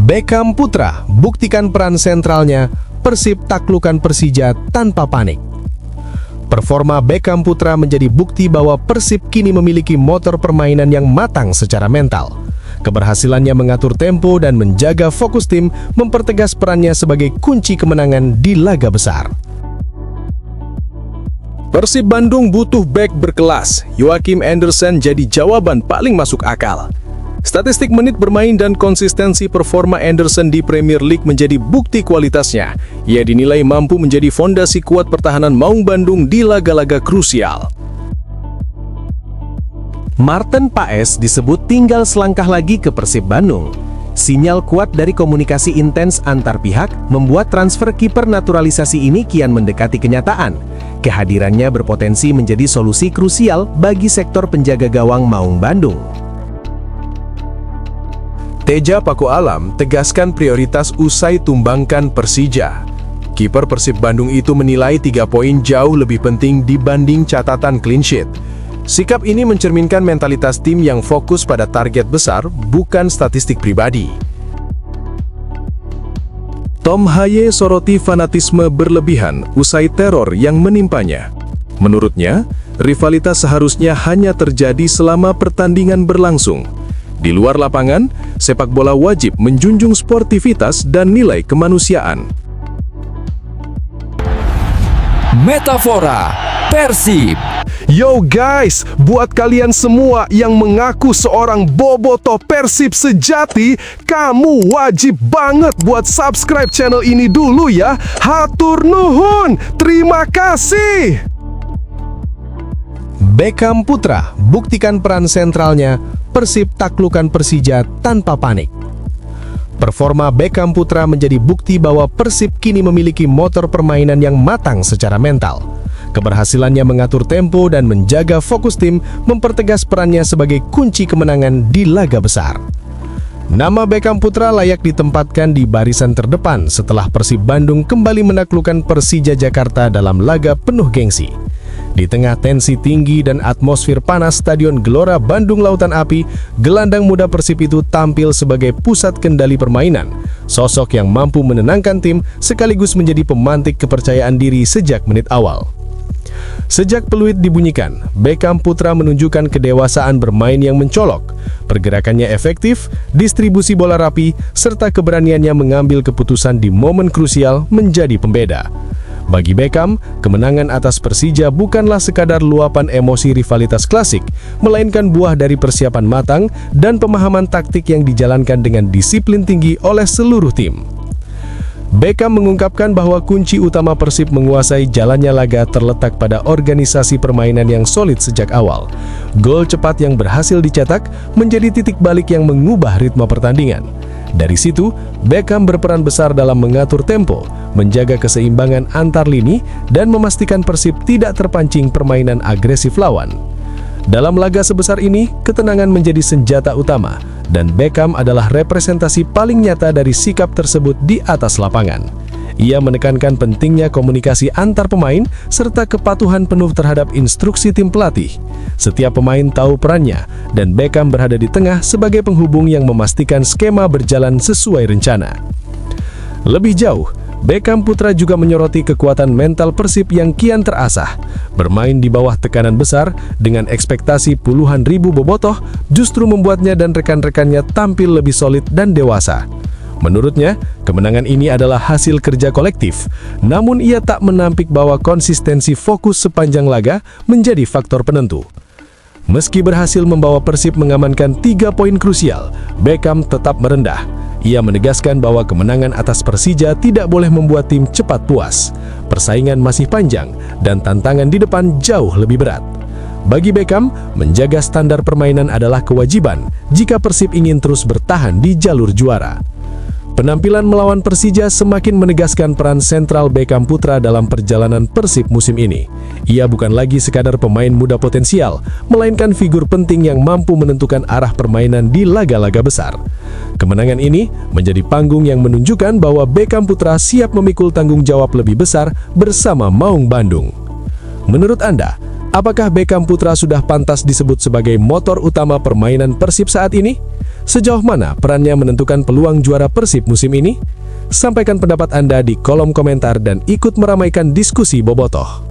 Beckham Putra buktikan peran sentralnya, Persib taklukan Persija tanpa panik. Performa Beckham Putra menjadi bukti bahwa Persib kini memiliki motor permainan yang matang secara mental. Keberhasilannya mengatur tempo dan menjaga fokus tim mempertegas perannya sebagai kunci kemenangan di laga besar. Persib Bandung butuh bek berkelas. Joachim Andersen jadi jawaban paling masuk akal. Statistik menit bermain dan konsistensi performa Andersen di Premier League menjadi bukti kualitasnya. Ia dinilai mampu menjadi fondasi kuat pertahanan Maung Bandung di laga-laga krusial. Marten Paes disebut tinggal selangkah lagi ke Persib Bandung. Sinyal kuat dari komunikasi intens antar pihak membuat transfer kiper naturalisasi ini kian mendekati kenyataan. Kehadirannya berpotensi menjadi solusi krusial bagi sektor penjaga gawang Maung Bandung. Teja Paku Alam tegaskan prioritas usai tumbangkan Persija. Kiper Persib Bandung itu menilai 3 poin jauh lebih penting dibanding catatan clean sheet. Sikap ini mencerminkan mentalitas tim yang fokus pada target besar, bukan statistik pribadi. Tom Haye soroti fanatisme berlebihan usai teror yang menimpanya. Menurutnya, rivalitas seharusnya hanya terjadi selama pertandingan berlangsung. Di luar lapangan, sepak bola wajib menjunjung sportivitas dan nilai kemanusiaan. Metafora Persib. Yo guys, buat kalian semua yang mengaku seorang bobotoh Persib sejati, kamu wajib banget buat subscribe channel ini dulu ya. Hatur nuhun, terima kasih. Beckham Putra buktikan peran sentralnya, Persib taklukan Persija tanpa panik. Performa Beckham Putra menjadi bukti bahwa Persib kini memiliki motor permainan yang matang secara mental. Keberhasilannya mengatur tempo dan menjaga fokus tim mempertegas perannya sebagai kunci kemenangan di laga besar. Nama Beckham Putra layak ditempatkan di barisan terdepan setelah Persib Bandung kembali menaklukkan Persija Jakarta dalam laga penuh gengsi. Di tengah tensi tinggi dan atmosfer panas Stadion Gelora Bandung Lautan Api, gelandang muda Persib itu tampil sebagai pusat kendali permainan. Sosok yang mampu menenangkan tim sekaligus menjadi pemantik kepercayaan diri sejak menit awal. Sejak peluit dibunyikan, Beckham Putra menunjukkan kedewasaan bermain yang mencolok. Pergerakannya efektif, distribusi bola rapi, serta keberaniannya mengambil keputusan di momen krusial menjadi pembeda. Bagi Beckham, kemenangan atas Persija bukanlah sekadar luapan emosi rivalitas klasik, melainkan buah dari persiapan matang dan pemahaman taktik yang dijalankan dengan disiplin tinggi oleh seluruh tim. Beckham mengungkapkan bahwa kunci utama Persib menguasai jalannya laga terletak pada organisasi permainan yang solid sejak awal. Gol cepat yang berhasil dicetak menjadi titik balik yang mengubah ritme pertandingan. Dari situ, Beckham berperan besar dalam mengatur tempo, menjaga keseimbangan antar lini, dan memastikan Persib tidak terpancing permainan agresif lawan. Dalam laga sebesar ini, ketenangan menjadi senjata utama, dan Beckham adalah representasi paling nyata dari sikap tersebut di atas lapangan. Ia menekankan pentingnya komunikasi antar pemain serta kepatuhan penuh terhadap instruksi tim pelatih. Setiap pemain tahu perannya, dan Beckham berada di tengah sebagai penghubung yang memastikan skema berjalan sesuai rencana. Lebih jauh, Beckham Putra juga menyoroti kekuatan mental Persib yang kian terasah. Bermain di bawah tekanan besar dengan ekspektasi puluhan ribu bobotoh justru membuatnya dan rekan-rekannya tampil lebih solid dan dewasa. Menurutnya, kemenangan ini adalah hasil kerja kolektif, namun ia tak menampik bahwa konsistensi fokus sepanjang laga menjadi faktor penentu. Meski berhasil membawa Persib mengamankan 3 poin krusial, Beckham tetap merendah. Ia menegaskan bahwa kemenangan atas Persija tidak boleh membuat tim cepat puas. Persaingan masih panjang dan tantangan di depan jauh lebih berat. Bagi Beckham, menjaga standar permainan adalah kewajiban jika Persib ingin terus bertahan di jalur juara. Penampilan melawan Persija semakin menegaskan peran sentral Beckham Putra dalam perjalanan Persib musim ini. Ia bukan lagi sekadar pemain muda potensial, melainkan figur penting yang mampu menentukan arah permainan di laga-laga besar. Kemenangan ini menjadi panggung yang menunjukkan bahwa Beckham Putra siap memikul tanggung jawab lebih besar bersama Maung Bandung. Menurut Anda, apakah Beckham Putra sudah pantas disebut sebagai motor utama permainan Persib saat ini? Sejauh mana perannya menentukan peluang juara Persib musim ini? Sampaikan pendapat Anda di kolom komentar dan ikut meramaikan diskusi Bobotoh.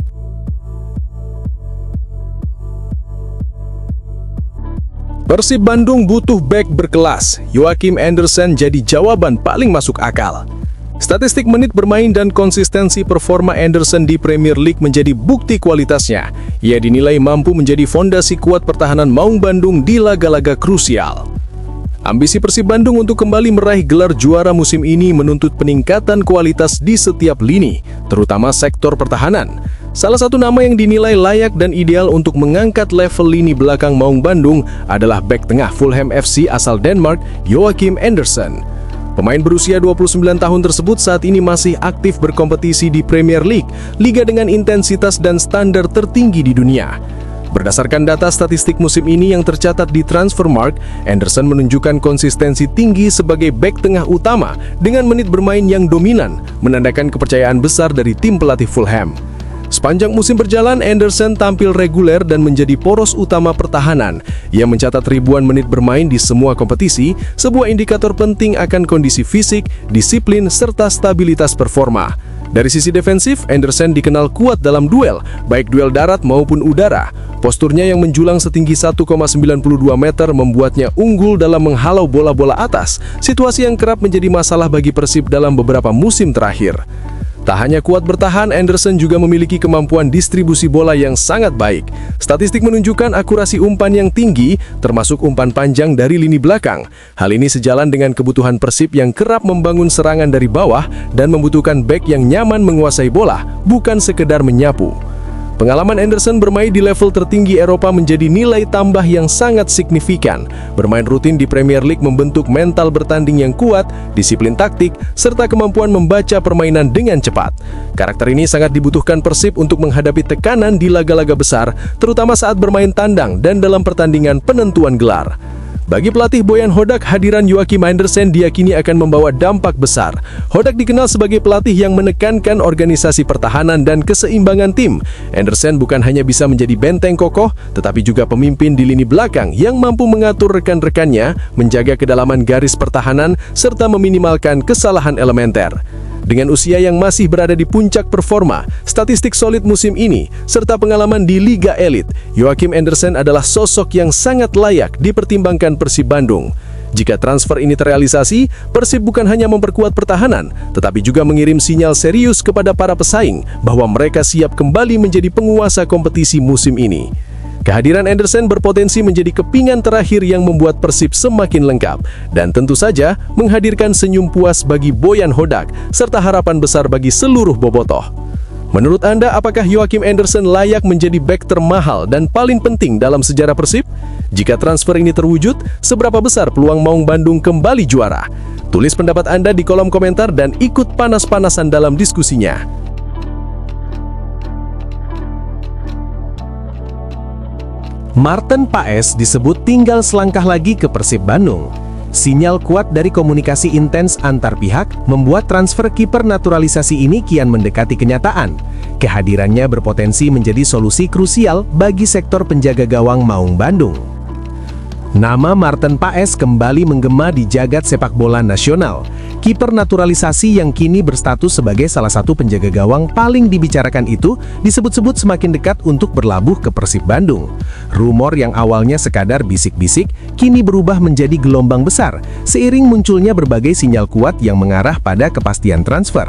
Persib Bandung butuh bek berkelas. Joachim Andersen jadi jawaban paling masuk akal. Statistik menit bermain dan konsistensi performa Andersen di Premier League menjadi bukti kualitasnya. Ia dinilai mampu menjadi fondasi kuat pertahanan Maung Bandung di laga-laga krusial. Ambisi Persib Bandung untuk kembali meraih gelar juara musim ini menuntut peningkatan kualitas di setiap lini, terutama sektor pertahanan. Salah satu nama yang dinilai layak dan ideal untuk mengangkat level lini belakang Maung Bandung adalah bek tengah Fulham FC asal Denmark, Joachim Andersen. Pemain berusia 29 tahun tersebut saat ini masih aktif berkompetisi di Premier League, liga dengan intensitas dan standar tertinggi di dunia. Berdasarkan data statistik musim ini yang tercatat di Transfermarkt, Andersen menunjukkan konsistensi tinggi sebagai bek tengah utama dengan menit bermain yang dominan, menandakan kepercayaan besar dari tim pelatih Fulham. Sepanjang musim berjalan, Andersen tampil reguler dan menjadi poros utama pertahanan. Ia mencatat ribuan menit bermain di semua kompetisi, sebuah indikator penting akan kondisi fisik, disiplin, serta stabilitas performa. Dari sisi defensif, Andersen dikenal kuat dalam duel, baik duel darat maupun udara. Posturnya yang menjulang setinggi 1,92 meter membuatnya unggul dalam menghalau bola-bola atas, situasi yang kerap menjadi masalah bagi Persib dalam beberapa musim terakhir. Tak hanya kuat bertahan, Andersen juga memiliki kemampuan distribusi bola yang sangat baik. Statistik menunjukkan akurasi umpan yang tinggi, termasuk umpan panjang dari lini belakang. Hal ini sejalan dengan kebutuhan Persib yang kerap membangun serangan dari bawah dan membutuhkan bek yang nyaman menguasai bola, bukan sekedar menyapu. Pengalaman Andersen bermain di level tertinggi Eropa menjadi nilai tambah yang sangat signifikan. Bermain rutin di Premier League membentuk mental bertanding yang kuat, disiplin taktik, serta kemampuan membaca permainan dengan cepat. Karakter ini sangat dibutuhkan Persib untuk menghadapi tekanan di laga-laga besar, terutama saat bermain tandang dan dalam pertandingan penentuan gelar. Bagi pelatih Boyan Hodak, hadiran Joachim Andersen diyakini akan membawa dampak besar. Hodak dikenal sebagai pelatih yang menekankan organisasi pertahanan dan keseimbangan tim. Andersen bukan hanya bisa menjadi benteng kokoh, tetapi juga pemimpin di lini belakang yang mampu mengatur rekan-rekannya, menjaga kedalaman garis pertahanan, serta meminimalkan kesalahan elementer. Dengan usia yang masih berada di puncak performa, statistik solid musim ini, serta pengalaman di Liga Elit, Joachim Andersen adalah sosok yang sangat layak dipertimbangkan Persib Bandung. Jika transfer ini terrealisasi, Persib bukan hanya memperkuat pertahanan, tetapi juga mengirim sinyal serius kepada para pesaing bahwa mereka siap kembali menjadi penguasa kompetisi musim ini. Kehadiran Andersen berpotensi menjadi kepingan terakhir yang membuat Persib semakin lengkap dan tentu saja menghadirkan senyum puas bagi Boyan Hodak serta harapan besar bagi seluruh bobotoh. Menurut Anda, apakah Joachim Andersen layak menjadi bek termahal dan paling penting dalam sejarah Persib? Jika transfer ini terwujud, seberapa besar peluang Maung Bandung kembali juara? Tulis pendapat Anda di kolom komentar dan ikut panas-panasan dalam diskusinya. Marten Paes disebut tinggal selangkah lagi ke Persib Bandung. Sinyal kuat dari komunikasi intens antar pihak membuat transfer kiper naturalisasi ini kian mendekati kenyataan. Kehadirannya berpotensi menjadi solusi krusial bagi sektor penjaga gawang Maung Bandung. Nama Marten Paes kembali menggema di jagat sepak bola nasional. Kiper naturalisasi yang kini berstatus sebagai salah satu penjaga gawang paling dibicarakan itu disebut-sebut semakin dekat untuk berlabuh ke Persib Bandung. Rumor yang awalnya sekadar bisik-bisik kini berubah menjadi gelombang besar seiring munculnya berbagai sinyal kuat yang mengarah pada kepastian transfer.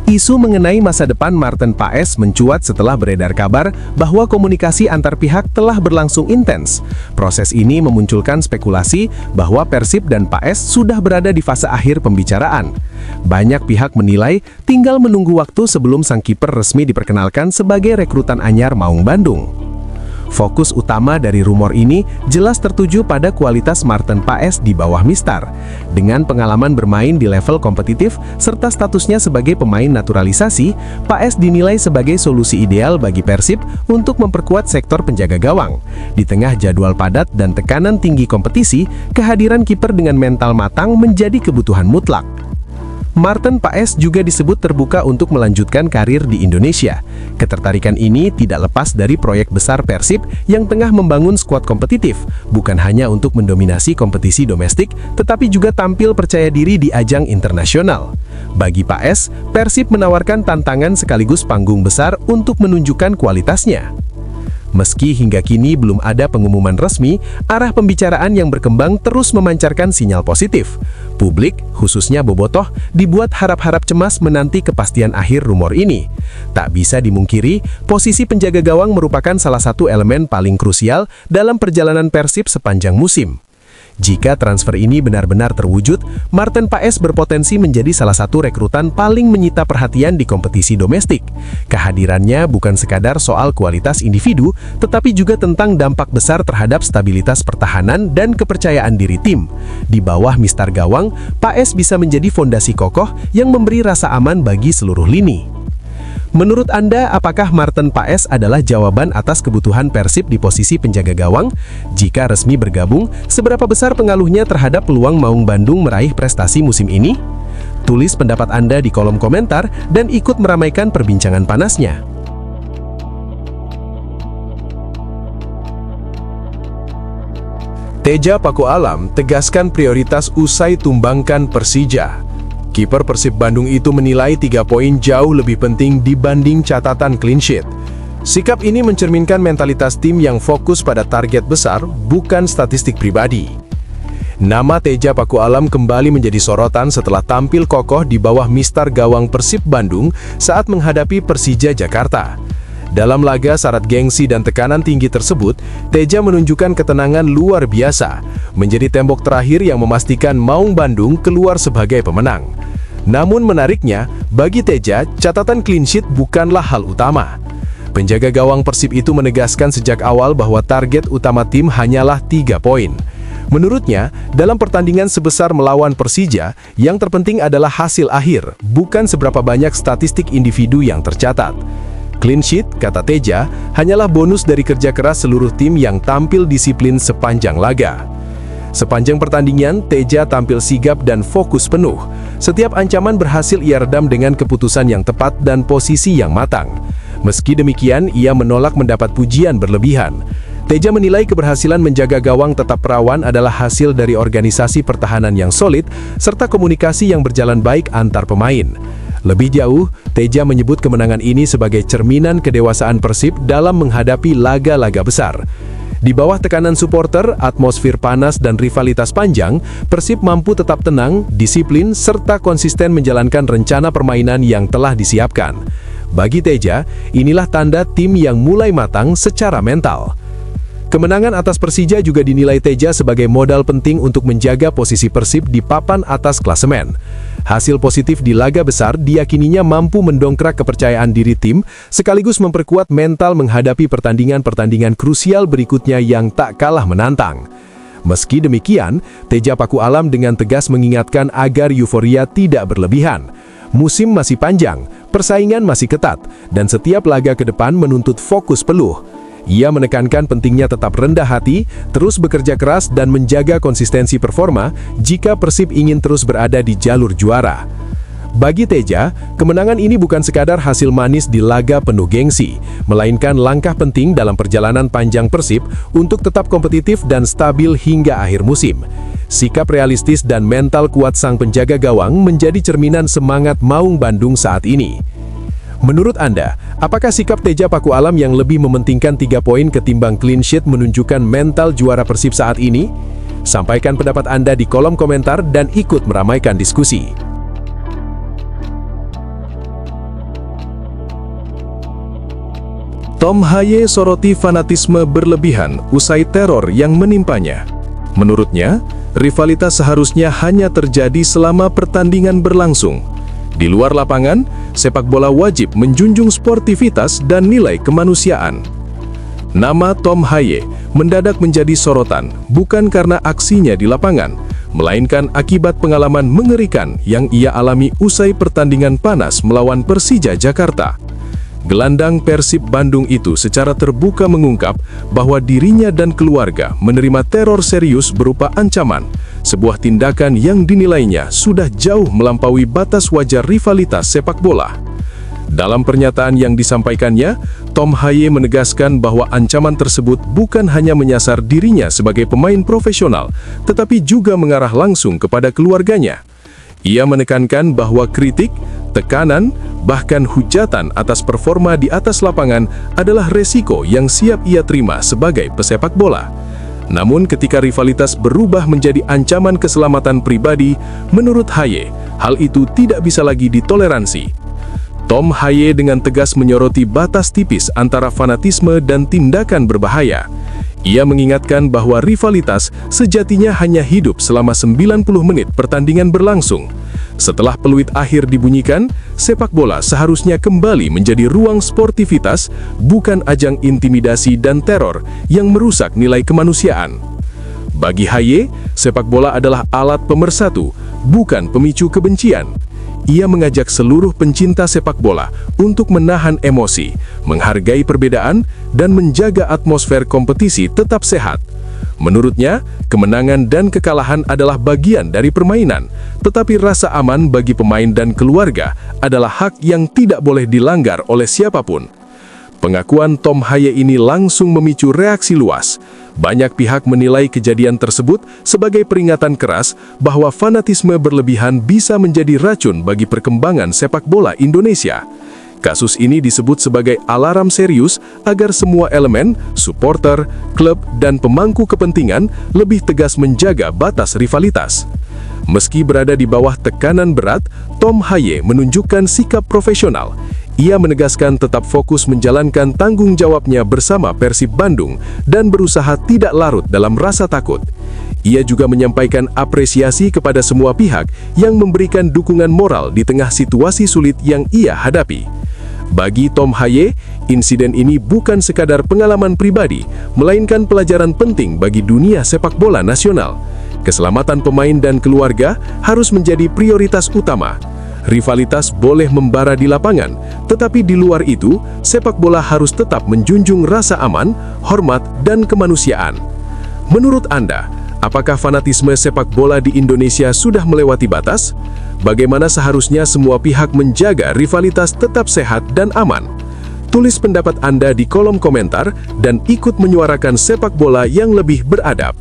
Isu mengenai masa depan Marten Paes mencuat setelah beredar kabar bahwa komunikasi antar pihak telah berlangsung intens. Proses ini memunculkan spekulasi bahwa Persib dan Paes sudah berada di fase akhir pembicaraan. Banyak pihak menilai tinggal menunggu waktu sebelum sang kiper resmi diperkenalkan sebagai rekrutan anyar Maung Bandung. Fokus utama dari rumor ini jelas tertuju pada kualitas Marten Paes di bawah Mistar. Dengan pengalaman bermain di level kompetitif serta statusnya sebagai pemain naturalisasi, Paes dinilai sebagai solusi ideal bagi Persib untuk memperkuat sektor penjaga gawang. Di tengah jadwal padat dan tekanan tinggi kompetisi, kehadiran kiper dengan mental matang menjadi kebutuhan mutlak. Marten Paes juga disebut terbuka untuk melanjutkan karir di Indonesia. Ketertarikan ini tidak lepas dari proyek besar Persib yang tengah membangun skuad kompetitif, bukan hanya untuk mendominasi kompetisi domestik, tetapi juga tampil percaya diri di ajang internasional. Bagi Paes, Persib menawarkan tantangan sekaligus panggung besar untuk menunjukkan kualitasnya. Meski hingga kini belum ada pengumuman resmi, arah pembicaraan yang berkembang terus memancarkan sinyal positif. Publik, khususnya bobotoh, dibuat harap-harap cemas menanti kepastian akhir rumor ini. Tak bisa dimungkiri, posisi penjaga gawang merupakan salah satu elemen paling krusial dalam perjalanan Persib sepanjang musim. Jika transfer ini benar-benar terwujud, Marten Paes berpotensi menjadi salah satu rekrutan paling menyita perhatian di kompetisi domestik. Kehadirannya bukan sekadar soal kualitas individu, tetapi juga tentang dampak besar terhadap stabilitas pertahanan dan kepercayaan diri tim. Di bawah mistar gawang, Paes bisa menjadi fondasi kokoh yang memberi rasa aman bagi seluruh lini. Menurut Anda, apakah Marten Paes adalah jawaban atas kebutuhan Persib di posisi penjaga gawang? Jika resmi bergabung, seberapa besar pengaruhnya terhadap peluang Maung Bandung meraih prestasi musim ini? Tulis pendapat Anda di kolom komentar dan ikut meramaikan perbincangan panasnya. Teja Paku Alam tegaskan prioritas usai tumbangkan Persija. Kiper Persib Bandung itu menilai 3 poin jauh lebih penting dibanding catatan clean sheet. Sikap ini mencerminkan mentalitas tim yang fokus pada target besar, bukan statistik pribadi. Nama Teja Paku Alam kembali menjadi sorotan setelah tampil kokoh di bawah mistar gawang Persib Bandung saat menghadapi Persija Jakarta. Dalam laga syarat gengsi dan tekanan tinggi tersebut, Teja menunjukkan ketenangan luar biasa, menjadi tembok terakhir yang memastikan Maung Bandung keluar sebagai pemenang. Namun menariknya, bagi Teja, catatan clean sheet bukanlah hal utama. Penjaga gawang Persib itu menegaskan sejak awal bahwa target utama tim hanyalah 3 poin. Menurutnya, dalam pertandingan sebesar melawan Persija, yang terpenting adalah hasil akhir, bukan seberapa banyak statistik individu yang tercatat. Clean sheet, kata Teja, hanyalah bonus dari kerja keras seluruh tim yang tampil disiplin sepanjang laga. Sepanjang pertandingan, Teja tampil sigap dan fokus penuh. Setiap ancaman berhasil ia redam dengan keputusan yang tepat dan posisi yang matang. Meski demikian, ia menolak mendapat pujian berlebihan. Teja menilai keberhasilan menjaga gawang tetap perawan adalah hasil dari organisasi pertahanan yang solid, serta komunikasi yang berjalan baik antar pemain. Lebih jauh, Teja menyebut kemenangan ini sebagai cerminan kedewasaan Persib dalam menghadapi laga-laga besar. Di bawah tekanan supporter, atmosfer panas dan rivalitas panjang, Persib mampu tetap tenang, disiplin, serta konsisten menjalankan rencana permainan yang telah disiapkan. Bagi Teja, inilah tanda tim yang mulai matang secara mental. Kemenangan atas Persija juga dinilai Teja sebagai modal penting untuk menjaga posisi Persib di papan atas klasemen. Hasil positif di laga besar diyakininya mampu mendongkrak kepercayaan diri tim, sekaligus memperkuat mental menghadapi pertandingan-pertandingan krusial berikutnya yang tak kalah menantang. Meski demikian, Teja Paku Alam dengan tegas mengingatkan agar euforia tidak berlebihan. Musim masih panjang, persaingan masih ketat, dan setiap laga ke depan menuntut fokus penuh. Ia menekankan pentingnya tetap rendah hati, terus bekerja keras dan menjaga konsistensi performa jika Persib ingin terus berada di jalur juara. Bagi Teja, kemenangan ini bukan sekadar hasil manis di laga penuh gengsi, melainkan langkah penting dalam perjalanan panjang Persib untuk tetap kompetitif dan stabil hingga akhir musim. Sikap realistis dan mental kuat sang penjaga gawang menjadi cerminan semangat Maung Bandung saat ini. Menurut Anda, apakah sikap Teja Paku Alam yang lebih mementingkan 3 poin ketimbang clean sheet menunjukkan mental juara Persib saat ini? Sampaikan pendapat Anda di kolom komentar dan ikut meramaikan diskusi. Tom Haye soroti fanatisme berlebihan usai teror yang menimpanya. Menurutnya, rivalitas seharusnya hanya terjadi selama pertandingan berlangsung. Di luar lapangan, sepak bola wajib menjunjung sportivitas dan nilai kemanusiaan. Nama Tom Haye mendadak menjadi sorotan bukan karena aksinya di lapangan, melainkan akibat pengalaman mengerikan yang ia alami usai pertandingan panas melawan Persija Jakarta. Gelandang Persib Bandung itu secara terbuka mengungkap bahwa dirinya dan keluarga menerima teror serius berupa ancaman, sebuah tindakan yang dinilainya sudah jauh melampaui batas wajar rivalitas sepak bola. Dalam pernyataan yang disampaikannya, Tom Haye menegaskan bahwa ancaman tersebut bukan hanya menyasar dirinya sebagai pemain profesional, tetapi juga mengarah langsung kepada keluarganya. Ia menekankan bahwa kritik, tekanan, bahkan hujatan atas performa di atas lapangan adalah resiko yang siap ia terima sebagai pesepak bola. Namun ketika rivalitas berubah menjadi ancaman keselamatan pribadi, menurut Haye, hal itu tidak bisa lagi ditoleransi. Tom Haye dengan tegas menyoroti batas tipis antara fanatisme dan tindakan berbahaya. Ia mengingatkan bahwa rivalitas sejatinya hanya hidup selama 90 menit pertandingan berlangsung. Setelah peluit akhir dibunyikan, sepak bola seharusnya kembali menjadi ruang sportivitas, bukan ajang intimidasi dan teror yang merusak nilai kemanusiaan. Bagi Haye, sepak bola adalah alat pemersatu, bukan pemicu kebencian. Ia mengajak seluruh pencinta sepak bola untuk menahan emosi, menghargai perbedaan, dan menjaga atmosfer kompetisi tetap sehat. Menurutnya, kemenangan dan kekalahan adalah bagian dari permainan, tetapi rasa aman bagi pemain dan keluarga adalah hak yang tidak boleh dilanggar oleh siapapun. Pengakuan Tom Haye ini langsung memicu reaksi luas. Banyak pihak menilai kejadian tersebut sebagai peringatan keras bahwa fanatisme berlebihan bisa menjadi racun bagi perkembangan sepak bola Indonesia. Kasus ini disebut sebagai alarm serius agar semua elemen, supporter, klub, dan pemangku kepentingan lebih tegas menjaga batas rivalitas. Meski berada di bawah tekanan berat, Tom Haye menunjukkan sikap profesional. Ia menegaskan tetap fokus menjalankan tanggung jawabnya bersama Persib Bandung dan berusaha tidak larut dalam rasa takut. Ia juga menyampaikan apresiasi kepada semua pihak yang memberikan dukungan moral di tengah situasi sulit yang ia hadapi. Bagi Tom Haye, insiden ini bukan sekadar pengalaman pribadi, melainkan pelajaran penting bagi dunia sepak bola nasional. Keselamatan pemain dan keluarga harus menjadi prioritas utama. Rivalitas boleh membara di lapangan, tetapi di luar itu, sepak bola harus tetap menjunjung rasa aman, hormat, dan kemanusiaan. Menurut Anda, apakah fanatisme sepak bola di Indonesia sudah melewati batas? Bagaimana seharusnya semua pihak menjaga rivalitas tetap sehat dan aman? Tulis pendapat Anda di kolom komentar dan ikut menyuarakan sepak bola yang lebih beradab.